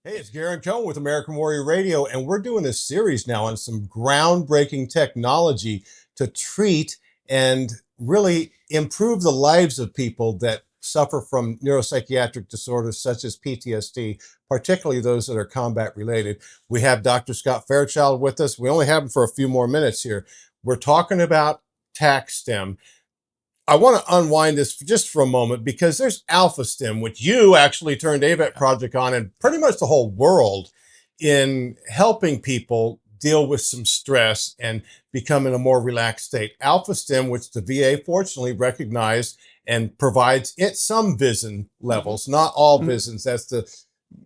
Hey, it's Garren Cone with American Warrior Radio, and we're doing a series now on some groundbreaking technology to treat and really improve the lives of people that suffer from neuropsychiatric disorders such as PTSD, particularly those that are combat related. We have Dr. Scott Fairchild with us. We only have him for a few more minutes here. We're talking about TAC STIM. I want to unwind this just for a moment because there's Alpha STEM, which you actually turned AVET project on, and pretty much the whole world in helping people deal with some stress and become in a more relaxed state. Alpha STEM, which the VA fortunately recognized and provides it some VISN levels, not all VISNs. That's the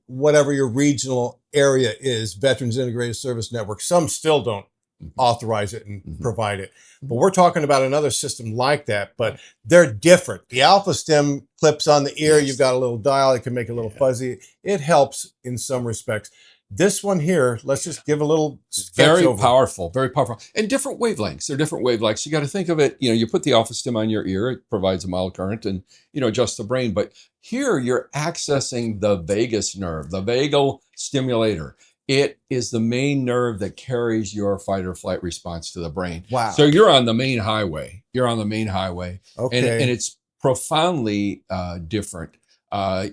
whatever your regional area is, Veterans Integrated Service Network. Some still don't authorize it and provide it. But we're talking about another system like that, but they're different. The Alpha STEM clips on the ear. You've got a little dial. It can make it a little fuzzy. It helps in some respects. This one here, let's just give a little very powerful, very powerful. And different wavelengths. They're different wavelengths. You got to think of it, you put the Alpha STEM on your ear, it provides a mild current and, adjusts the brain. But here you're accessing the vagus nerve, the vagal stimulator. It is the main nerve that carries your fight or flight response to the brain. Wow. So you're on the main highway. Okay. And it's profoundly different.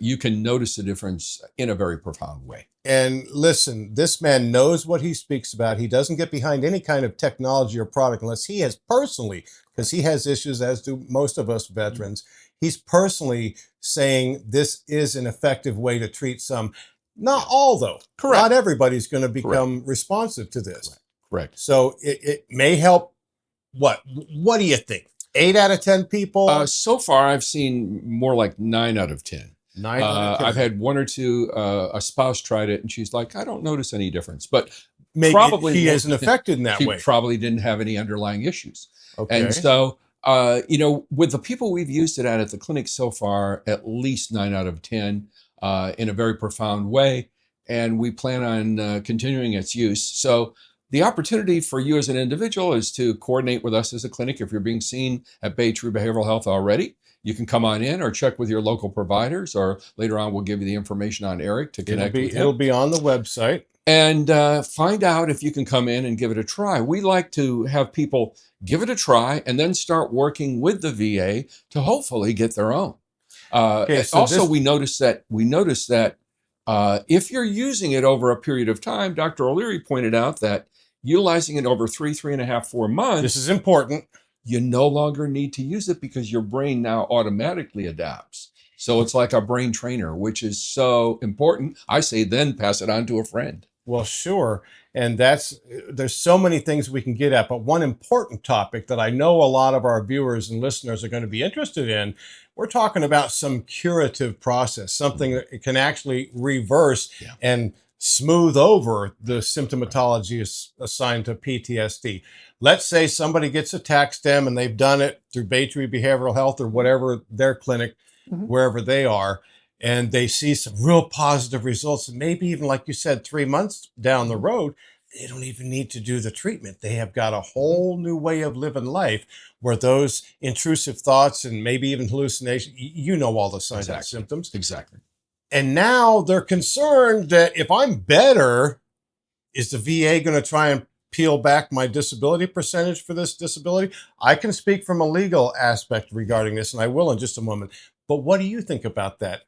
You can notice the difference in a very profound way. And listen, this man knows what he speaks about. He doesn't get behind any kind of technology or product unless he has personally, because he has issues, as do most of us veterans. He's personally saying this is an effective way to treat some. Not all, though. Correct. Not everybody's going to become responsive to this. Correct. So it may help. What do you think? 8 out of 10 people? So far, I've seen more like 9 out of 10. 9 out of 10. I've had 1 or 2. A spouse tried it, and she's like, "I don't notice any difference." But maybe probably he isn't affected in that way. She probably didn't have any underlying issues. Okay. And so, with the people we've used it at the clinic so far, at least 9 out of 10. In a very profound way, and we plan on continuing its use. So the opportunity for you as an individual is to coordinate with us as a clinic. If you're being seen at Baytree Behavioral Health already, you can come on in or check with your local providers, or later on we'll give you the information on Eric to connect with him. It'll be on the website. And find out if you can come in and give it a try. We like to have people give it a try and then start working with the VA to hopefully get their own. We noticed that if you're using it over a period of time, Dr. O'Leary pointed out that utilizing it over 3.5, 4 months, this is important. You no longer need to use it because your brain now automatically adapts. So it's like a brain trainer, which is so important. I say then pass it on to a friend. Well, sure. And there's so many things we can get at, but one important topic that I know a lot of our viewers and listeners are going to be interested in, we're talking about some curative process, something that can actually reverse and smooth over the symptomatology assigned to PTSD. Let's say somebody gets a TAC STIM and they've done it through Baytree Behavioral Health or whatever their clinic, wherever they are, and they see some real positive results. And maybe even, like you said, 3 months down the road, they don't even need to do the treatment. They have got a whole new way of living life where those intrusive thoughts and maybe even hallucination, all the signs and symptoms. Exactly. And now they're concerned that if I'm better, is the VA going to try and peel back my disability percentage for this disability? I can speak from a legal aspect regarding this, and I will in just a moment. But what do you think about that?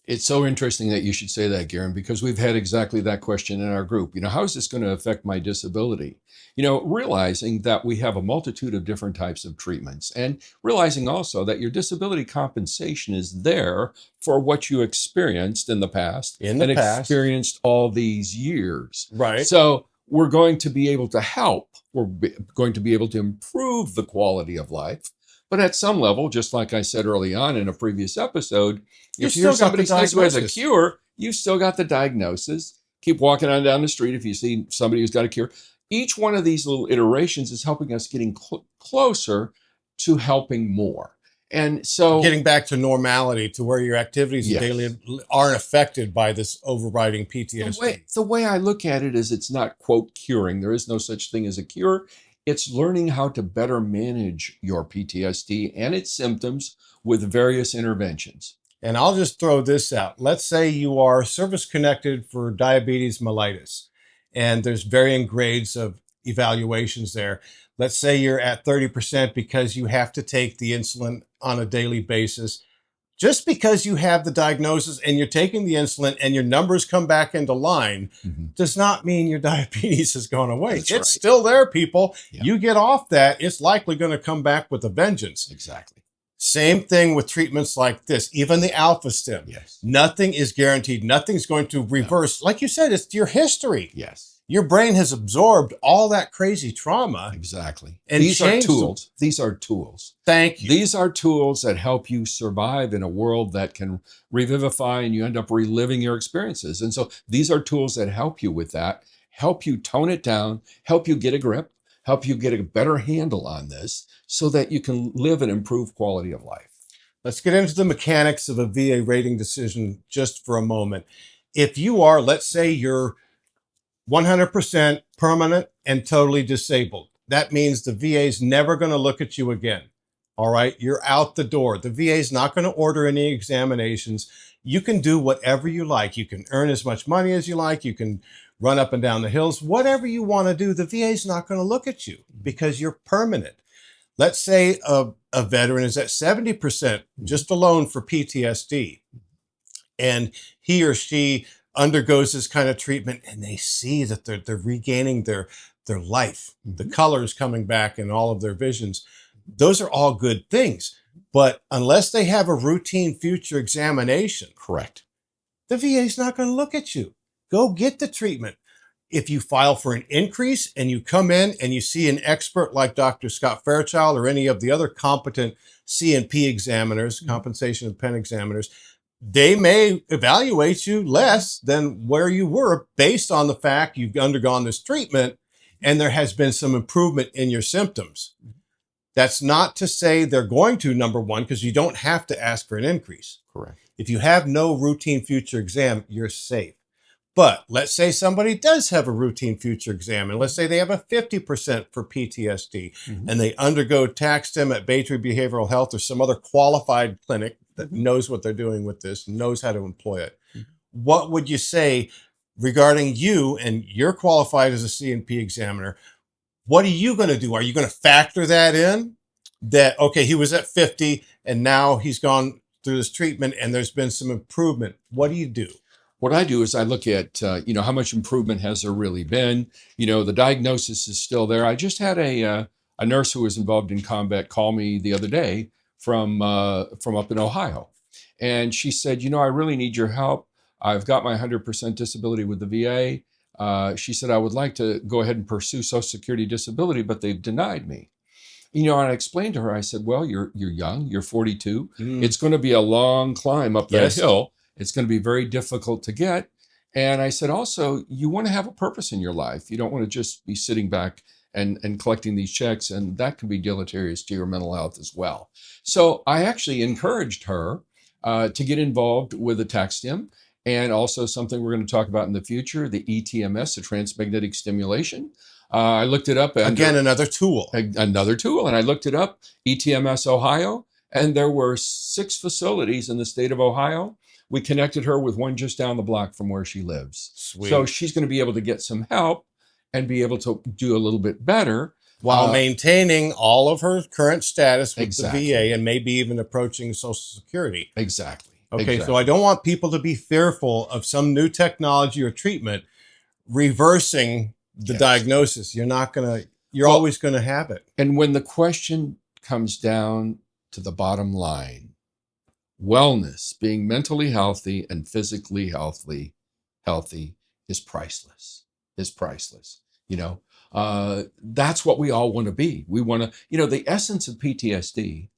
It's so interesting that you should say that, Garren, because we've had exactly that question in our group. How is this going to affect my disability? Realizing that we have a multitude of different types of treatments, and realizing also that your disability compensation is there for what you experienced in the past experienced all these years. Right. So we're going to be able to help. We're going to be able to improve the quality of life. But at some level, just like I said early on in a previous episode, if you're somebody who has a cure, you've still got the diagnosis. Keep walking on down the street if you see somebody who's got a cure. Each one of these little iterations is helping us getting closer to helping more. And so getting back to normality, to where your activities daily aren't affected by this overriding PTSD. The way I look at it is it's not, quote, curing. There is no such thing as a cure. It's learning how to better manage your PTSD and its symptoms with various interventions. And I'll just throw this out. Let's say you are service connected for diabetes mellitus, and there's varying grades of evaluations there. Let's say you're at 30% because you have to take the insulin on a daily basis. Just because you have the diagnosis and you're taking the insulin and your numbers come back into line does not mean your diabetes has gone away. That's It's right. still there, people. Yeah. You get off that, it's likely going to come back with a vengeance. Exactly. Same thing with treatments like this, even the alpha stim. Yes. Nothing is guaranteed. Nothing's going to reverse. Like you said, it's your history. Yes. Your brain has absorbed all that crazy trauma. Exactly. And these are changed tools. These are tools. Thank you. These are tools that help you survive in a world that can revivify, and you end up reliving your experiences. And so these are tools that help you with that, help you tone it down, help you get a grip, help you get a better handle on this so that you can live an improved quality of life. Let's get into the mechanics of a VA rating decision just for a moment. If you are, let's say you're 100% permanent and totally disabled, that means the VA is never going to look at you again. All right, you're out the door. The VA is not going to order any examinations. You can do whatever you like. You can earn as much money as you like. You can run up and down the hills. Whatever you want to do, the VA is not going to look at you because you're permanent. Let's say a veteran is at 70% just alone for PTSD, and he or she undergoes this kind of treatment, and they see that they're regaining their life, the colors coming back and all of their visions. Those are all good things. But unless they have a routine future examination, correct, the VA is not going to look at you. Go get the treatment. If you file for an increase and you come in and you see an expert like Dr. Scott Fairchild or any of the other competent C&P examiners, compensation and pen examiners, they may evaluate you less than where you were based on the fact you've undergone this treatment and there has been some improvement in your symptoms. That's not to say they're going to, number one, because you don't have to ask for an increase. correct. If you have no routine future exam, you're safe. But let's say somebody does have a routine future exam, and let's say they have a 50% for PTSD, and they undergo TAC STIM at Baytree Behavioral Health or some other qualified clinic that knows what they're doing with this, knows how to employ it. What would you say regarding you, and you're qualified as a C&P examiner? What are you going to do? Are you going to factor that in? That, okay, he was at 50 and now he's gone through this treatment and there's been some improvement. What do you do? What I do is I look at, how much improvement has there really been? The diagnosis is still there. I just had a nurse who was involved in combat call me the other day from up in Ohio. And she said, I really need your help. I've got my 100% disability with the VA. She said, I would like to go ahead and pursue Social Security disability, but they've denied me. And I explained to her, I said, well, you're young, you're 42. It's going to be a long climb up that hill. It's going to be very difficult to get. And I said, also, you want to have a purpose in your life. You don't want to just be sitting back and collecting these checks, and that can be deleterious to your mental health as well. So I actually encouraged her to get involved with the TAC STIM, and also something we're going to talk about in the future, the ETMS, the transmagnetic stimulation. I looked it up. Again, another tool. Another tool. And I looked it up, ETMS Ohio, and there were 6 facilities in the state of Ohio. We connected her with one just down the block from where she lives. Sweet. So she's going to be able to get some help and be able to do a little bit better. While maintaining all of her current status with Exactly. the VA and maybe even approaching Social Security. Exactly. Okay, Exactly. so I don't want people to be fearful of some new technology or treatment reversing the diagnosis. You're always going to have it. And when the question comes down to the bottom line, wellness, being mentally healthy and physically healthy is priceless. That's what we all want to be. We want to, the essence of PTSD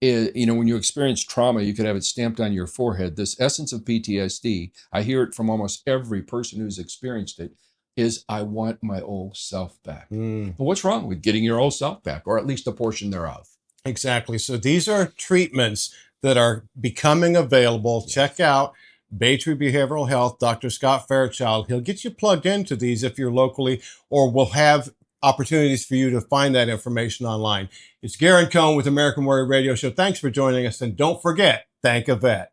is, when you experience trauma, you could have it stamped on your forehead. This essence of PTSD, I hear it from almost every person who's experienced it, is I want my old self back. But what's wrong with getting your old self back, or at least a portion thereof? Exactly. So these are treatments that are becoming available. Check out Baytree Behavioral Health, Dr. Scott Fairchild. He'll get you plugged into these if you're locally, or we'll have opportunities for you to find that information online. It's Garren Cone with American Warrior Radio Show. Thanks for joining us. And don't forget, thank a vet.